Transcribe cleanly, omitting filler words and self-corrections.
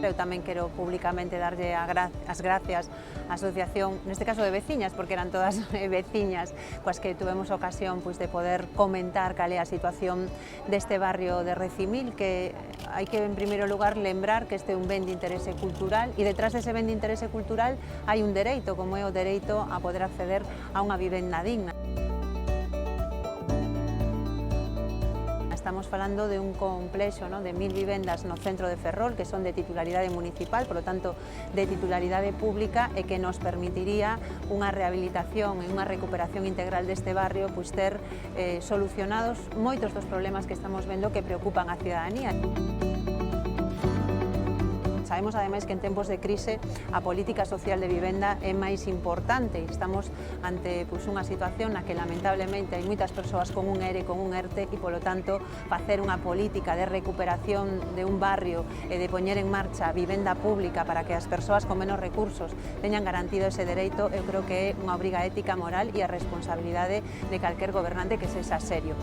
Eu tamén quero públicamente darlle as gracias á asociación, neste caso de veciñas, porque eran todas veciñas, coas que tuvemos ocasión de poder comentar cal é a situación deste barrio de Recimil, que hai que, en primeiro lugar, lembrar que este é un ben de interese cultural e detrás dese ben de interese cultural hai un dereito, como é o dereito a poder acceder a unha vivenda digna. Estamos falando de un complexo de 1000 vivendas no centro de Ferrol, que son de titularidade municipal, por lo tanto, de titularidade pública, e que nos permitiría unha rehabilitación e unha recuperación integral deste barrio, ter solucionados moitos dos problemas que estamos vendo que preocupan a cidadanía. Sabemos, ademais, que en tempos de crise a política social de vivenda é máis importante. Estamos ante unha situación na que, lamentablemente, hai moitas persoas con un ERE, con un ERTE, e, polo tanto, facer unha política de recuperación de un barrio e de poñer en marcha vivenda pública para que as persoas con menos recursos teñan garantido ese dereito, eu creo que é unha obriga ética, moral e a responsabilidade de calquer gobernante que sexa serio.